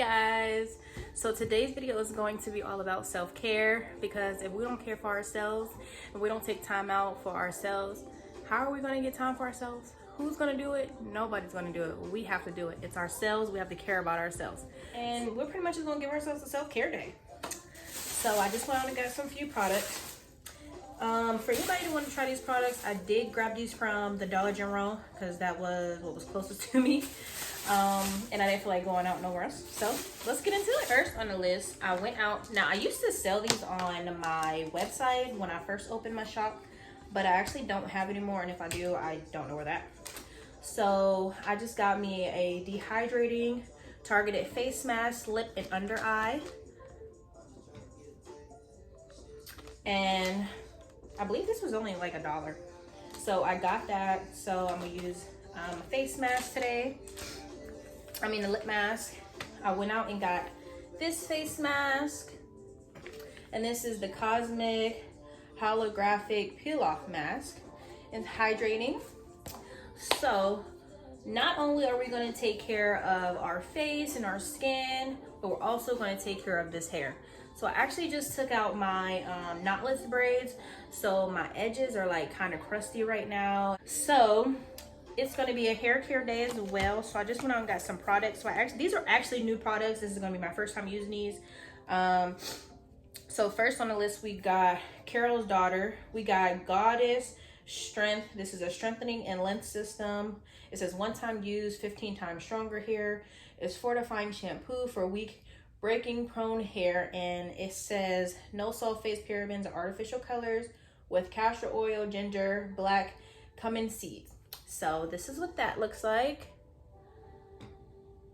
guys, so today's video is going to be all about self-care, because if we don't care for ourselves and we don't take time out for ourselves, how are we going to get time for ourselves? Who's going to do it? Nobody's going to do it. We have to do it. It's ourselves. We have to care about ourselves, and we're pretty much just going to give ourselves a self-care day. So I just went out and got some few products. For anybody who want to try these products, I did grab these from the Dollar General because that was what was closest to me. And I didn't feel like going out nowhere else. So let's get into it. First on the list, I went out. Now, I used to sell these on my website when I first opened my shop, but I actually don't have anymore. And if I do, I don't know where that. So I just got me a dehydrating targeted face mask, lip and under eye. And I believe this was only like $1. So I got that. So I'm gonna use a face mask today. I mean a lip mask. I went out and got this face mask. And this is the Cosmic Holographic Peel Off Mask. It's hydrating. So not only are we gonna take care of our face and our skin, but we're also gonna take care of this hair. So I actually just took out my knotless braids. So my edges are like kind of crusty right now. So it's gonna be a hair care day as well. So I just went out and got some products. So these are actually new products. This is gonna be my first time using these. So first on the list, we got Carol's Daughter. We got Goddess Strength. This is a strengthening and length system. It says 1-time use, 15 times stronger hair. It's fortifying shampoo for weak breaking prone hair, and it says no sulfates, parabens, or artificial colors, with castor oil, ginger, black cumin seeds. So this is what that looks like,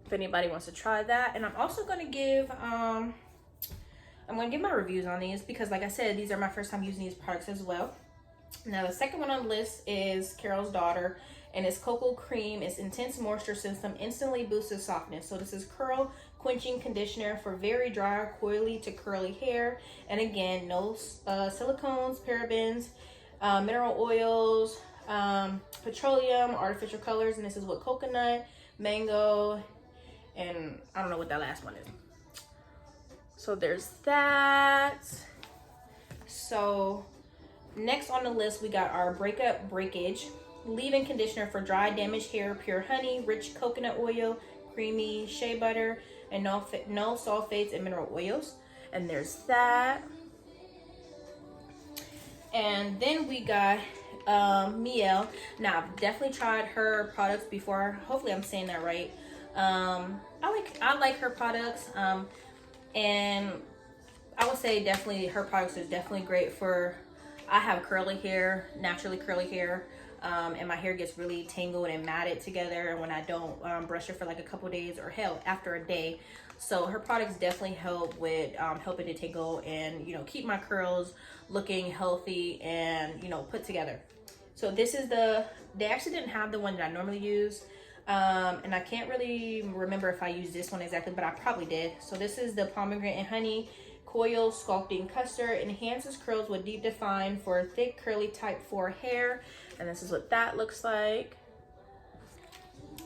if anybody wants to try that. And I'm also going to give I'm going to give my reviews on these, because like I said, these are my first time using these products as well. Now the second one on the list is Carol's Daughter, and it's cocoa cream. It's intense moisture system, instantly boosted softness. So this is curl quenching conditioner for very dry, coily to curly hair. And again, no silicones, parabens, mineral oils, petroleum, artificial colors. And this is with coconut, mango, and I don't know what that last one is. So there's that. So next on the list, we got our Breakup Breakage leave-in conditioner for dry, damaged hair, pure honey, rich coconut oil, creamy shea butter, and no sulfates and mineral oils. And there's that. And then we got Miel. Now, I've definitely tried her products before. Hopefully I'm saying that right. I like her products. And I would say definitely her products are definitely great for, I have curly hair, naturally curly hair. And my hair gets really tangled and matted together when I don't brush it for like a couple days, or hell, after a day. So her products definitely help with helping to tangle and, you know, keep my curls looking healthy and, you know, put together. So this is they actually didn't have the one that I normally use. And I can't really remember if I used this one exactly, but I probably did. So this is the pomegranate and honey coil sculpting custard. Enhances curls with deep define for thick curly type 4 hair. And this is what that looks like.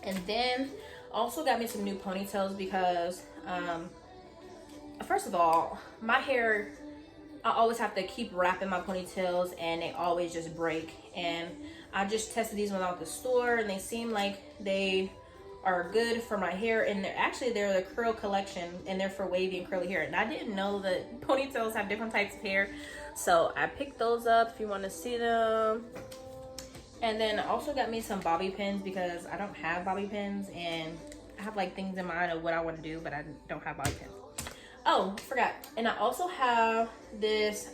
And then also got me some new ponytails, because first of all, my hair, I always have to keep wrapping my ponytails and they always just break. And I just tested these ones out at the store, and they seem like they are good for my hair. And they're the curl collection, and they're for wavy and curly hair. And I didn't know that ponytails have different types of hair, so I picked those up if you want to see them. And then I also got me some bobby pins, because I don't have bobby pins, and I have like things in mind of what I want to do, but I don't have bobby pins. Oh, forgot. And I also have this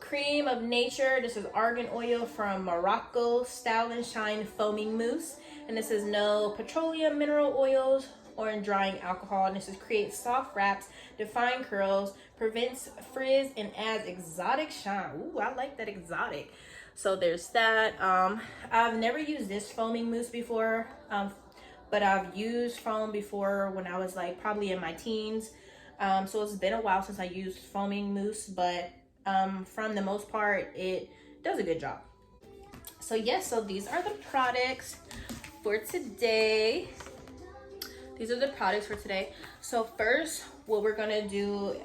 cream of nature. This is argan oil from Morocco, Style and Shine foaming mousse. And this is no petroleum, mineral oils, or drying alcohol. And this is creates soft wraps, define curls, prevents frizz, and adds exotic shine. Ooh, I like that exotic. So there's that. I've never used this foaming mousse before, but I've used foam before when I was like probably in my teens. So it's been a while since I used foaming mousse, but from the most part, it does a good job. So yes, so these are the products for today. These are the products for today. So first, what we're gonna do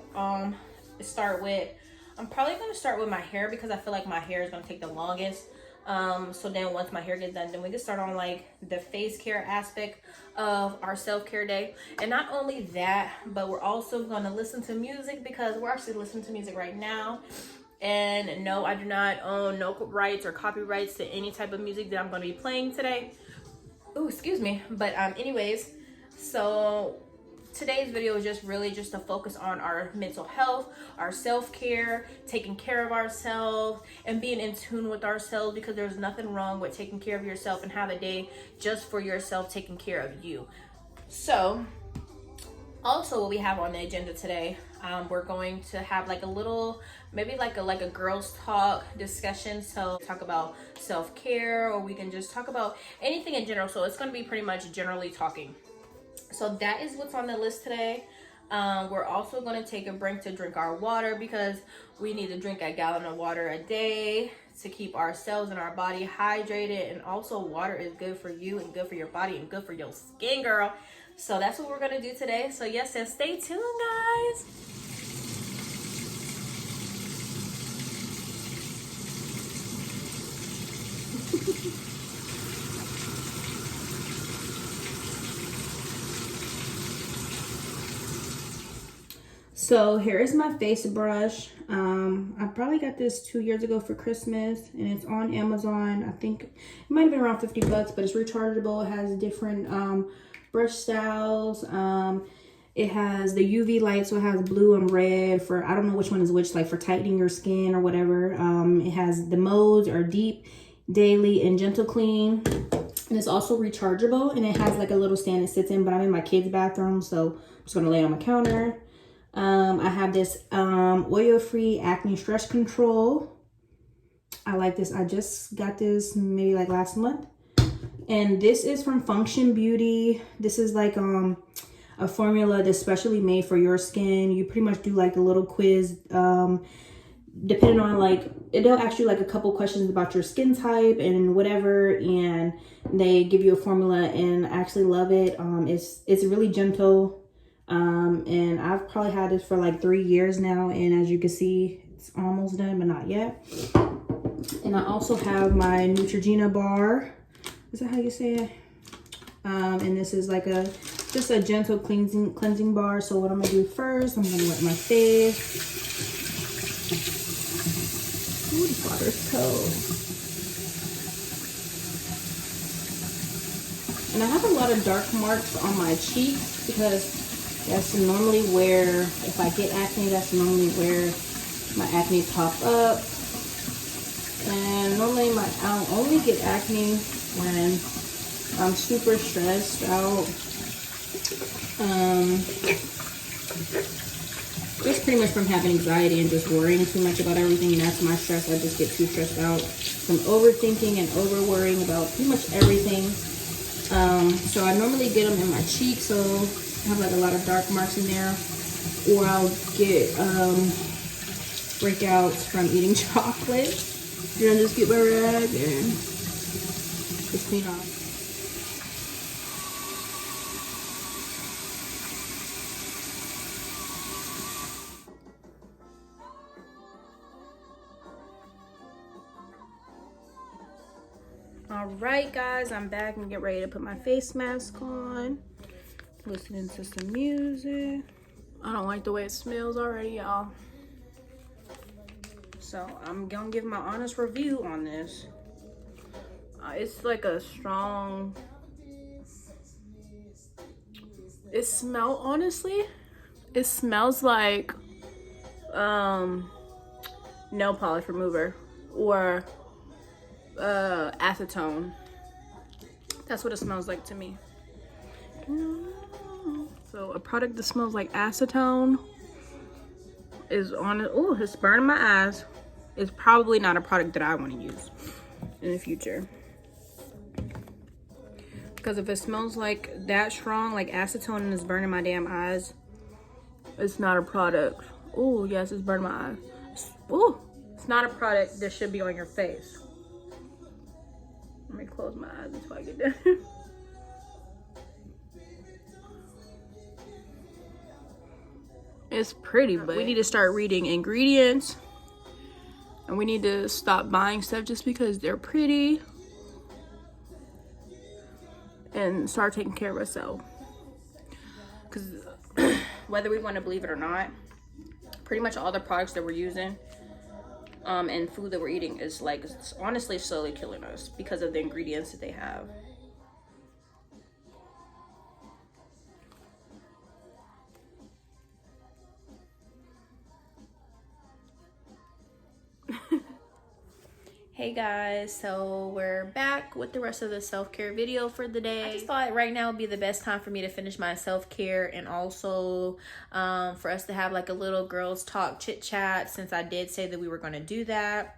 is start with, I'm probably gonna start with my hair because I feel like my hair is gonna take the longest. So then once my hair gets done, then we can start on like the face care aspect of our self-care day. And not only that, but we're also gonna listen to music because we're actually listening to music right now. And no, I do not own no rights or copyrights to any type of music that I'm gonna be playing today. Oh, excuse me. But anyways, so today's video is just to focus on our mental health, our self-care, taking care of ourselves, and being in tune with ourselves, because there's nothing wrong with taking care of yourself and have a day just for yourself, taking care of you. So also what we have on the agenda today, we're going to have like a little, maybe like a girls talk discussion. So talk about self-care, or we can just talk about anything in general. So it's going to be pretty much generally talking. So that is what's on the list today. We're also going to take a break to drink our water, because we need to drink a gallon of water a day to keep ourselves and our body hydrated. And also water is good for you and good for your body and good for your skin, girl. So that's what we're going to do today. So yes, and stay tuned, guys. So here is my face brush. I probably got this 2 years ago for Christmas, and it's on Amazon. I think it might have been around 50 bucks, but it's rechargeable. It has different brush styles. It has the UV light, so it has blue and red for, I don't know which one is which, like for tightening your skin or whatever. It has the modes are deep, daily, and gentle clean. And it's also rechargeable, and it has like a little stand it sits in, but I'm in my kids' bathroom, so I'm just gonna lay it on my counter. I have this oil-free acne stress control. I like this. I just got this maybe like last month. And this is from Function Beauty. This is like a formula that's specially made for your skin. You pretty much do like a little quiz, depending on like, they'll ask you like a couple questions about your skin type and whatever, and they give you a formula, and I actually love it. It's really gentle. And I've probably had this for like 3 years now, and as you can see, it's almost done, but not yet. And I also have my Neutrogena bar. Is that how you say it? And this is like just a gentle cleansing bar. So what I'm gonna do first, I'm gonna wet my face. Ooh, this water's cold. And I have a lot of dark marks on my cheeks, because that's normally where, if I get acne, that's normally where my acne pop up. And normally I'll only get acne when I'm super stressed out. Just pretty much from having anxiety and just worrying too much about everything, and that's my stress. I just get too stressed out from overthinking and over worrying about pretty much everything. So I normally get them in my cheeks, so I have like a lot of dark marks in there, or I'll get breakouts from eating chocolate. Then just get my rag and just clean off. All right, guys, I'm back and get ready to put my face mask on. Listening to some music. I don't like the way it smells already, y'all. So I'm gonna give my honest review on this. It's like a strong, honestly, it smells like nail polish remover or acetone. That's what it smells like to me. So a product that smells like acetone is on it. Oh, it's burning my eyes. It's probably not a product that I want to use in the future. Because if it smells like that strong, like acetone, and it's burning my damn eyes, it's not a product. Oh, yes, it's burning my eyes. Oh, it's not a product that should be on your face. Let me close my eyes until I get done. It's pretty, but we need to start reading ingredients. And we need to stop buying stuff just because they're pretty. And start taking care of ourselves. Because whether we want to believe it or not, pretty much all the products that we're using and food that we're eating is like, it's honestly slowly killing us because of the ingredients that they have. Hey guys, so we're back with the rest of the self-care video for the day. I just thought right now would be the best time for me to finish my self-care, and also for us to have like a little girls talk chit chat, since I did say that we were going to do that.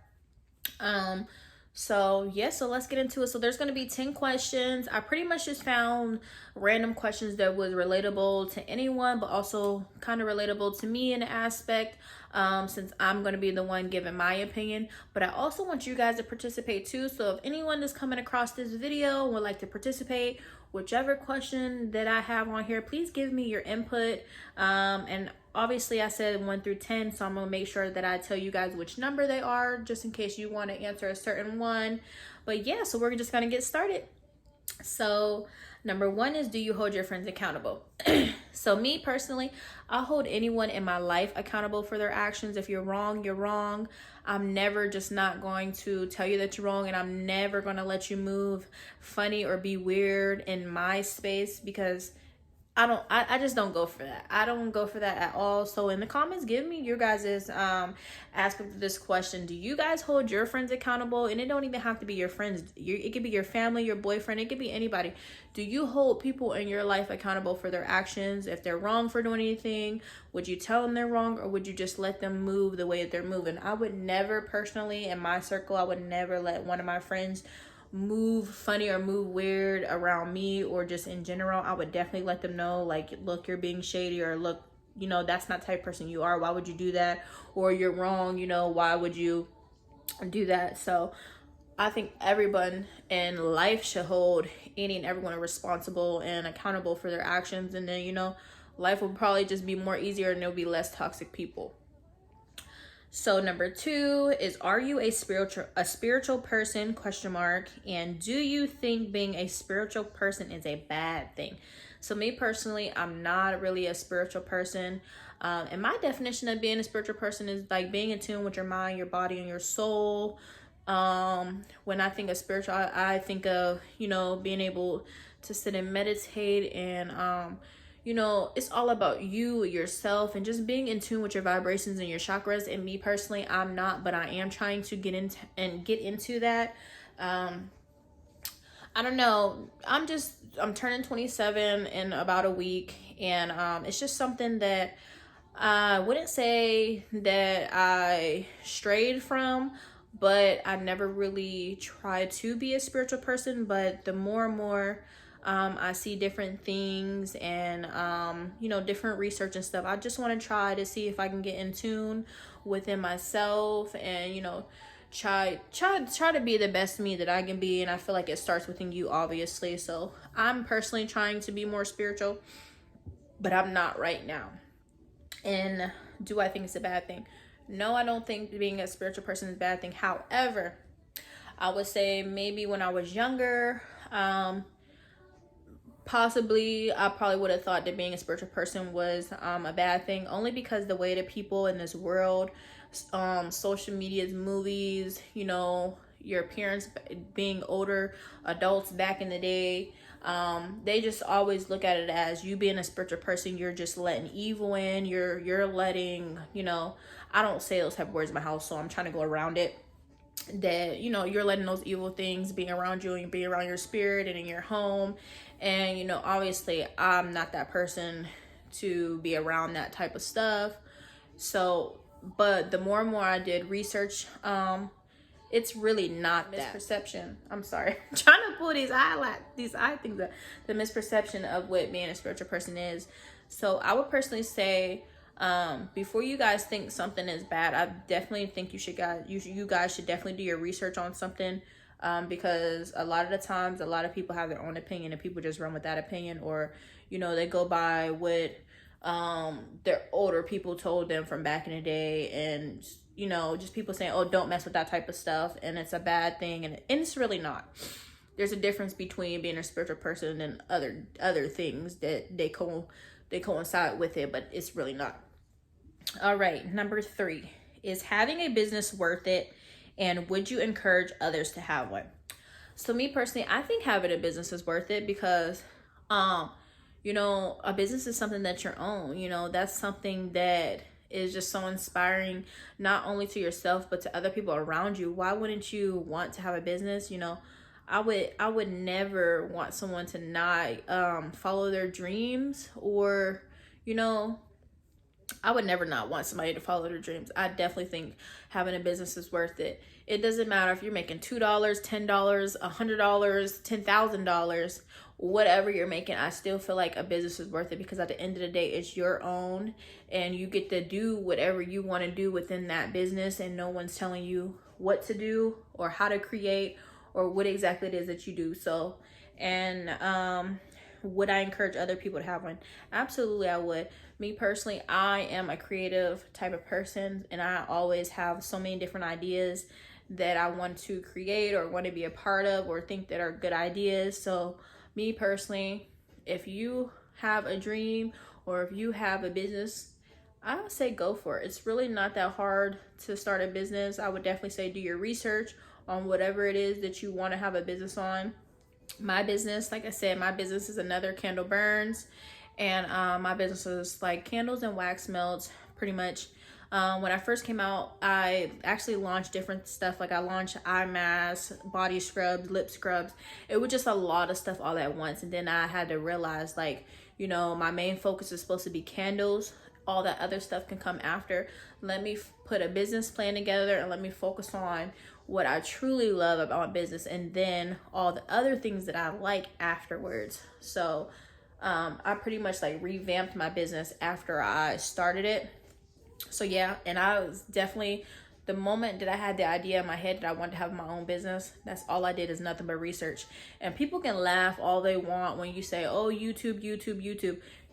So yeah, so let's get into it. So there's going to be 10 questions. I pretty much just found random questions that was relatable to anyone, but also kind of relatable to me in an aspect, since I'm going to be the one giving my opinion. But I also want you guys to participate too. So if anyone is coming across this video and would like to participate, whichever question that I have on here, please give me your input. And obviously I said 1 through 10, so I'm gonna make sure that I tell you guys which number they are, just in case you want to answer a certain one. But yeah, so we're just gonna get started. So number 1 is, do you hold your friends accountable? So me personally, I hold anyone in my life accountable for their actions. If you're wrong, you're wrong. I'm never just not going to tell you that you're wrong, and I'm never going to let you move funny or be weird in my space, because I just don't go for that. I don't go for that at all. So in the comments, give me your guys's ask of this question. Do you guys hold your friends accountable? And it don't even have to be your friends. It could be your family, your boyfriend. It could be anybody. Do you hold people in your life accountable for their actions? If they're wrong for doing anything, would you tell them they're wrong, or would you just let them move the way that they're moving? I would never, personally, in my circle, I would never let one of my friends move funny or move weird around me, or just in general. I would definitely let them know, like, look, you're being shady, or look, you know, that's not the type of person you are. Why would you do that? Or you're wrong, you know, why would you do that? So I think everyone in life should hold any and everyone responsible and accountable for their actions, and then, you know, life will probably just be more easier, and there'll be less toxic people. So number 2 is, are you a spiritual person, question mark, and do you think being a spiritual person is a bad thing? So me personally, I'm not really a spiritual person. And my definition of being a spiritual person is like being in tune with your mind, your body, and your soul. When I think of spiritual, I think of, you know, being able to sit and meditate, and you know, it's all about you, yourself, and just being in tune with your vibrations and your chakras. And me personally, I'm not, but I am trying to get into that. I don't know. I'm turning 27 in about a week, and it's just something that I wouldn't say that I strayed from, but I never really tried to be a spiritual person. But the more and more I see different things, and you know, different research and stuff, I just want to try to see if I can get in tune within myself, and, you know, try to be the best me that I can be. And I feel like it starts within you, obviously. So I'm personally trying to be more spiritual, but I'm not right now. And do I think it's a bad thing? No, I don't think being a spiritual person is a bad thing. However, I would say maybe when I was younger, possibly I probably would have thought that being a spiritual person was a bad thing, only because the way that people in this world, social medias, movies, you know, your parents being older adults back in the day, they just always look at it as, you being a spiritual person, you're just letting evil in, you're letting, you know, I don't say those type of words in my house, so I'm trying to go around it, that, you know, you're letting those evil things be around you, and be around your spirit and in your home. And, you know, obviously I'm not that person to be around that type of stuff. So, but the more and more I did research, it's really not that misperception. I'm sorry, I'm trying to pull these eye things up. The misperception of what being a spiritual person is. So I would personally say, before you guys think something is bad, I definitely think you guys should definitely do your research on something, because a lot of the times, a lot of people have their own opinion, and people just run with that opinion, or, you know, they go by what their older people told them from back in the day, and just people saying, oh, don't mess with that type of stuff, and it's a bad thing, and it's really not. There's a difference between being a spiritual person and other things that they coincide with it, but it's really not. All right, number 3, is having a business worth it, and would you encourage others to have one? So me personally, I think having a business is worth it because a business is something that you own. That's something that is just so inspiring, not only to yourself but to other people around you. Why wouldn't you want to have a business? I would never want someone to not follow their dreams, or I would never not want somebody to follow their dreams. I definitely think having a business is worth it. It doesn't matter if you're making $2, $10, $100, $10,000, whatever you're making. I still feel like a business is worth it because at the end of the day, it's your own, and you get to do whatever you want to do within that business, and no one's telling you what to do or how to create or what exactly it is that you do. So, and would I encourage other people to have one? Absolutely, I would. Me personally, I am a creative type of person, and I always have so many different ideas that I want to create or want to be a part of or think that are good ideas. So me personally, if you have a dream or if you have a business, I would say go for it. It's really not that hard to start a business. I would definitely say do your research on whatever it is that you want to have a business on. My business, like I said, my business is Another Candle Burns, and my business is like candles and wax melts, pretty much. When I first came out, I actually launched different stuff. Like I launched eye masks, body scrubs, lip scrubs. It was just a lot of stuff all at once, and then I had to realize, like, my main focus is supposed to be candles. All that other stuff can come after. Let me put a business plan together and let me focus on what I truly love about business, and then all the other things that I like afterwards. So I pretty much like revamped my business after I started it. So yeah, and I was definitely, the moment that I had the idea in my head that I wanted to have my own business, that's all I did, is nothing but research. And people can laugh all they want when you say, oh, YouTube.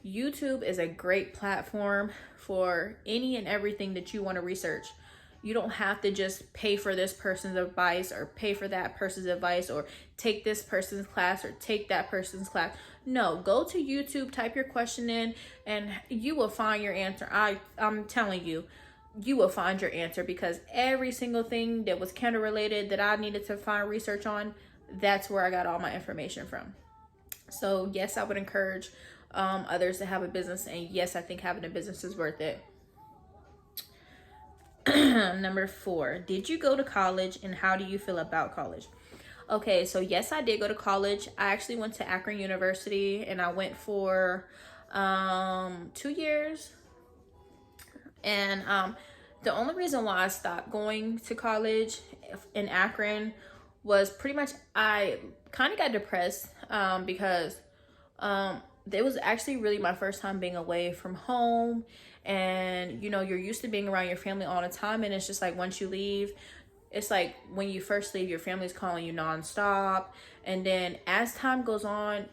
YouTube is a great platform for any and everything that you want to research. You don't have to just pay for this person's advice or pay for that person's advice or take this person's class or take that person's class. No, go to YouTube, type your question in, and you will find your answer. I'm telling you, you will find your answer, because every single thing that was candle related that I needed to find research on, that's where I got all my information from. So yes, I would encourage others to have a business, and yes, I think having a business is worth it. Number 4, did you go to college, and how do you feel about college? Okay, so yes, I did go to college. I actually went to Akron University, and I went for 2 years. And the only reason why I stopped going to college in Akron was pretty much I kind of got depressed because it was actually really my first time being away from home. And you're used to being around your family all the time, and it's just like once you leave, it's like when you first leave, your family's calling you nonstop, and then as time goes on,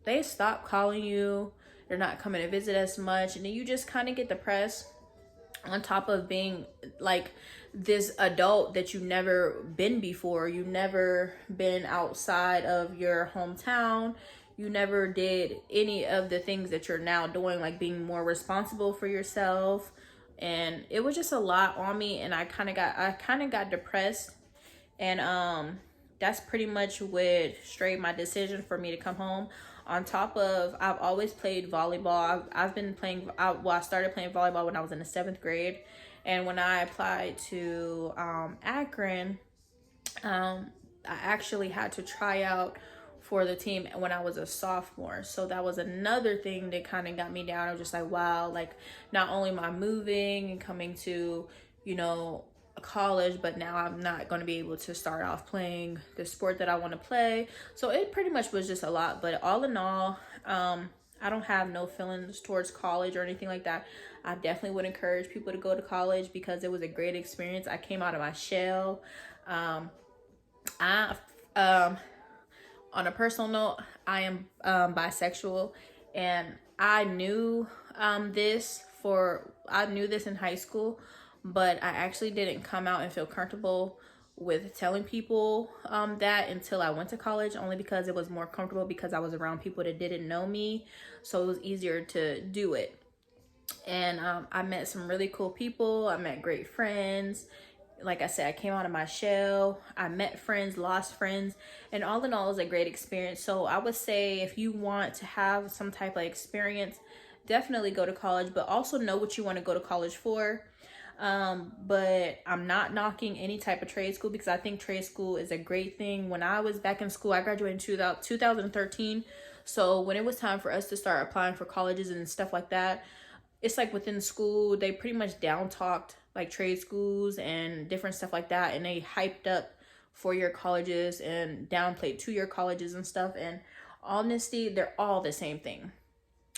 they stop calling you, they're not coming to visit as much, and then you just kind of get depressed, on top of being like this adult that you've never been before. You've never been outside of your hometown. You never did any of the things that you're now doing, like being more responsible for yourself. And it was just a lot on me, and I kind of got depressed. And that's pretty much what strayed my decision for me to come home. On top of, I've always played volleyball. I've been playing, I started playing volleyball when I was in the 7th grade. And when I applied to Akron, I actually had to try out for the team when I was a sophomore. So that was another thing that kind of got me down. I was just like, wow, like not only am I moving and coming to, a college, but now I'm not going to be able to start off playing the sport that I want to play. So it pretty much was just a lot. But all in all, I don't have no feelings towards college or anything like that. I definitely would encourage people to go to college because it was a great experience. I came out of my shell. On a personal note, I am bisexual, and I knew I knew this in high school, but I actually didn't come out and feel comfortable with telling people that until I went to college, only because it was more comfortable because I was around people that didn't know me, so it was easier to do it. And I met some really cool people. I met great friends. Like I said, I came out of my shell. I met friends, lost friends, and all in all, it was a great experience. So I would say if you want to have some type of experience, definitely go to college, but also know what you want to go to college for. But I'm not knocking any type of trade school, because I think trade school is a great thing. When I was back in school, I graduated in 2013. So when it was time for us to start applying for colleges and stuff like that, it's like within school, they pretty much down talked like trade schools and different stuff like that. And they hyped up 4-year colleges and downplayed 2-year colleges and stuff. And honestly, they're all the same thing.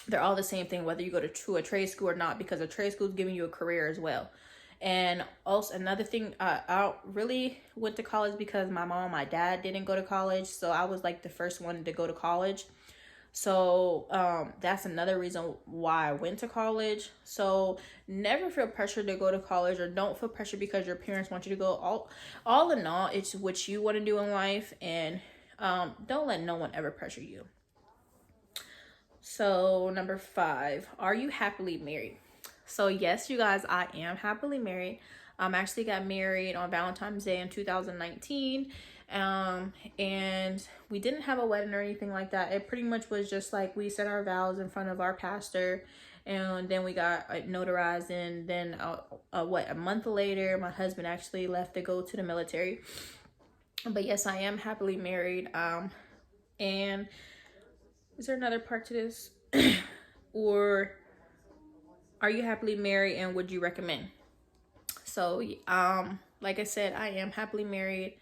They're all the same thing, whether you go to a trade school or not, because a trade school is giving you a career as well. And also another thing, I really went to college because my mom and my dad didn't go to college. So I was like the first one to go to college. So that's another reason why I went to college. So never feel pressure to go to college, or don't feel pressure because your parents want you to go. All in all, it's what you want to do in life, and don't let no one ever pressure you. So number 5, are you happily married? So yes, you guys, I am happily married. Actually got married on Valentine's Day in 2019. And we didn't have a wedding or anything like that. It pretty much was just like we said our vows in front of our pastor, and then we got notarized. And then a month later, my husband actually left to go to the military. But yes, I am happily married. And is there another part to this? Or are you happily married, and would you recommend? So like I said, I am happily married.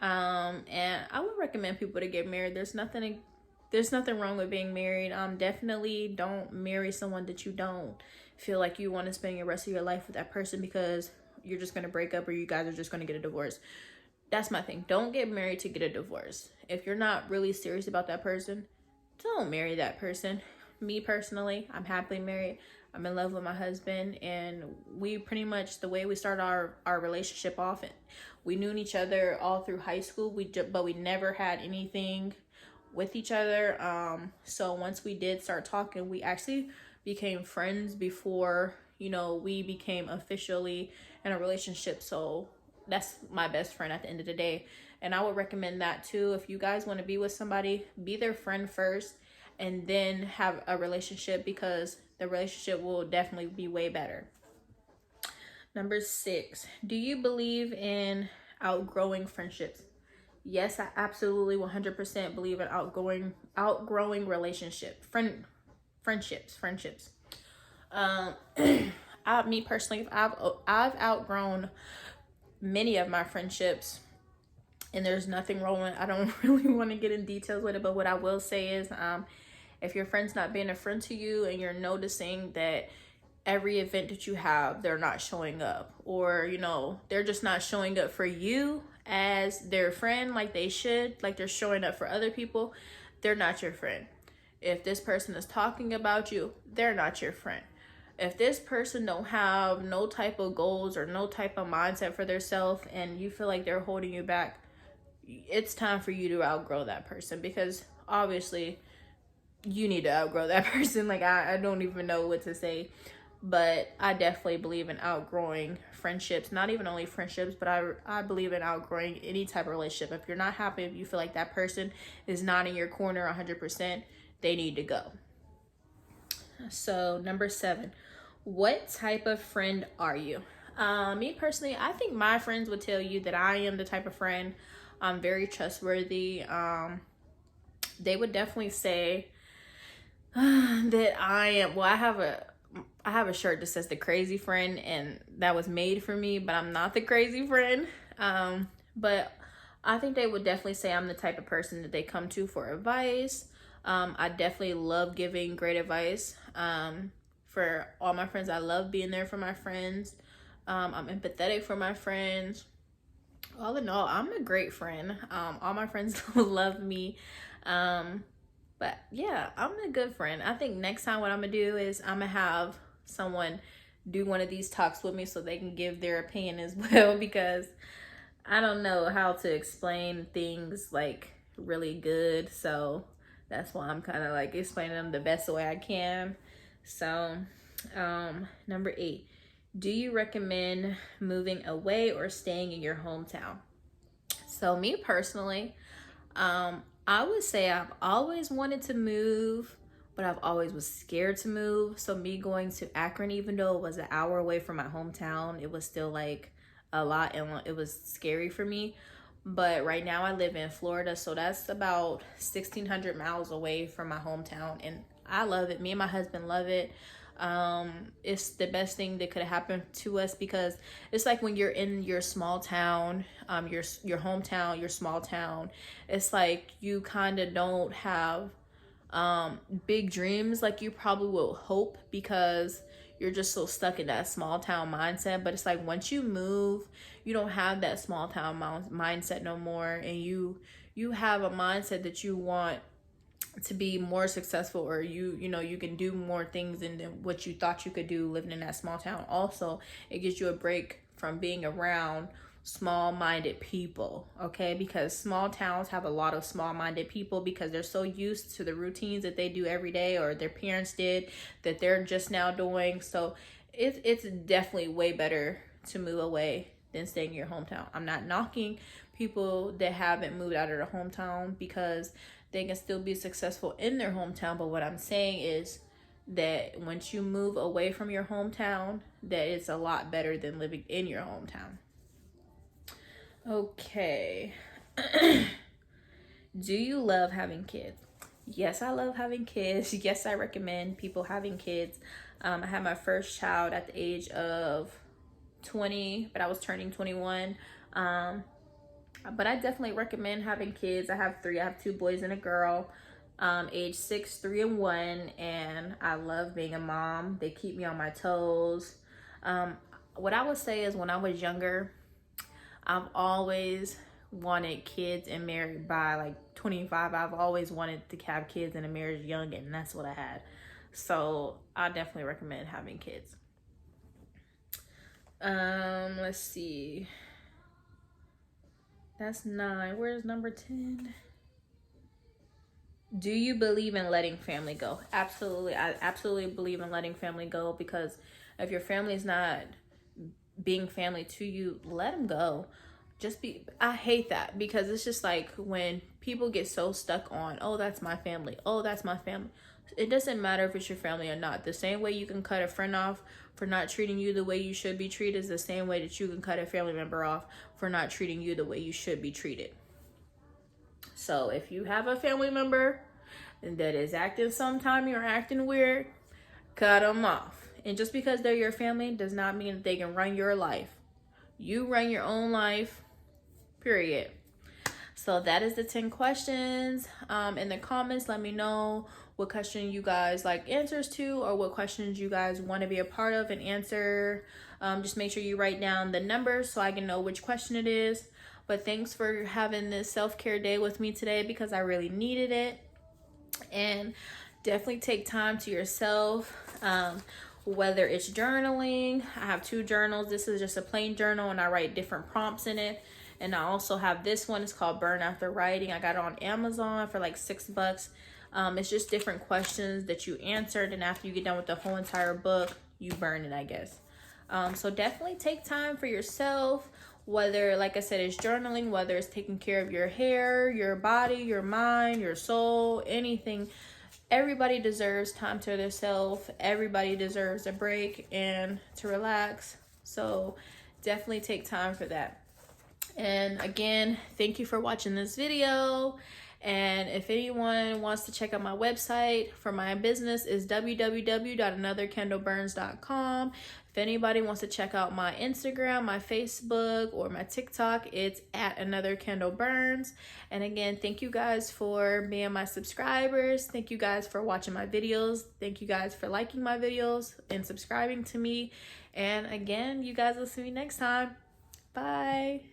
And I would recommend people to get married. There's nothing wrong with being married. Definitely don't marry someone that you don't feel like you want to spend the rest of your life with that person, because you're just going to break up, or you guys are just going to get a divorce. That's my thing. Don't get married to get a divorce. If you're not really serious about that person, don't marry that person. Me personally, I'm happily married. I'm in love with my husband, and we pretty much, the way we started our relationship off, we knew each other all through high school. But we never had anything with each other. So once we did start talking, we actually became friends before, we became officially in a relationship. So that's my best friend at the end of the day. And I would recommend that too. If you guys want to be with somebody, be their friend first, and then have a relationship, because the relationship will definitely be way better. Number 6, do you believe in outgrowing friendships? Yes, I absolutely 100% believe in outgrowing friendships. Me personally, I've outgrown many of my friendships, and there's nothing wrong with it. I don't really want to get in details with it, but what I will say is, if your friend's not being a friend to you, and you're noticing that every event that you have, they're not showing up, or they're just not showing up for you as their friend like they should, like they're showing up for other people, they're not your friend. If this person is talking about you, they're not your friend. If this person don't have no type of goals or no type of mindset for themselves, and you feel like they're holding you back, it's time for you to outgrow that person, because obviously you need to outgrow that person. Like, I don't even know what to say, but I definitely believe in outgrowing friendships. Not even only friendships, but I believe in outgrowing any type of relationship. If you're not happy, if you feel like that person is not in your corner 100%, they need to go. So number 7, what type of friend are you? Me personally, I think my friends would tell you that I am the type of friend, I'm very trustworthy. They would definitely say that I am, well, I have a shirt that says the crazy friend, and that was made for me, but I'm not the crazy friend. But I think they would definitely say I'm the type of person that they come to for advice. I definitely love giving great advice. For all my friends, I love being there for my friends. I'm empathetic for my friends. All in all, I'm a great friend. All my friends love me. But But yeah, I'm a good friend. I think next time what I'm gonna do is I'm gonna have someone do one of these talks with me so they can give their opinion as well, because I don't know how to explain things like really good. So that's why I'm kind of like explaining them the best way I can. So number 8, do you recommend moving away or staying in your hometown? So me personally, I would say I've always wanted to move, but I've always was scared to move. So me going to Akron, even though it was an hour away from my hometown, it was still like a lot, and it was scary for me. But right now I live in Florida, so that's about 1,600 miles away from my hometown, and I love it. Me and my husband love it. It's the best thing that could have happened to us, because it's like when you're in your small town, your hometown, your small town, it's like you kind of don't have big dreams like you probably will hope, because you're just so stuck in that small town mindset. But it's like once you move, you don't have that small town mindset no more, and you have a mindset that you want to be more successful, or you know you can do more things than what you thought you could do living in that small town. Also, it gives you a break from being around small-minded people, okay? Because small towns have a lot of small-minded people, because they're so used to the routines that they do every day, or their parents did, that they're just now doing. So it's definitely way better to move away than staying in your hometown. I'm not knocking people that haven't moved out of their hometown, because they can still be successful in their hometown. But what I'm saying is that once you move away from your hometown, that it's a lot better than living in your hometown. Okay. Do you love having kids? Yes, I love having kids. Yes, I recommend people having kids. I had my first child at the age of 20, but I was turning 21. But I definitely recommend having kids. I have 3. I have 2 boys and a girl, age 6, 3, and 1. And I love being a mom. They keep me on my toes. What I would say is when I was younger, I've always wanted kids and married by like 25. I've always wanted to have kids and a marriage young, and that's what I had. So I definitely recommend having kids. Let's see. That's 9. Where's number 10? Do you believe in letting family go? Absolutely. I absolutely believe in letting family go, because if your family is not being family to you, let them go. I hate that, because it's just like when people get so stuck on, oh, that's my family. Oh, that's my family. It doesn't matter if it's your family or not. The same way you can cut a friend off for not treating you the way you should be treated is the same way that you can cut a family member off for not treating you the way you should be treated. So if you have a family member that is acting sometime or acting weird, cut them off. And just because they're your family does not mean that they can run your life. You run your own life, period. So that is the 10 questions. In the comments, let me know what question you guys like answers to, or what questions you guys want to be a part of and answer. Just make sure you write down the numbers so I can know which question it is. But thanks for having this self-care day with me today, because I really needed it. And definitely take time to yourself. Whether it's journaling, I have 2 journals. This is just a plain journal, and I write different prompts in it. And I also have this one. It's called Burn After Writing. I got it on Amazon for like $6. It's just different questions that you answered, and after you get done with the whole entire book, you burn it, I guess. So definitely take time for yourself, whether, like I said, it's journaling, whether it's taking care of your hair, your body, your mind, your soul, anything. Everybody deserves time to themselves. Everybody deserves a break and to relax. So definitely take time for that. And again, thank you for watching this video. And if anyone wants to check out my website for my business, is www.anotherkendallburns.com. If anybody wants to check out my Instagram, my Facebook, or my TikTok, it's @anotherkendallburns. And again, thank you guys for being my subscribers. Thank you guys for watching my videos. Thank you guys for liking my videos and subscribing to me. And again, you guys will see me next time. Bye.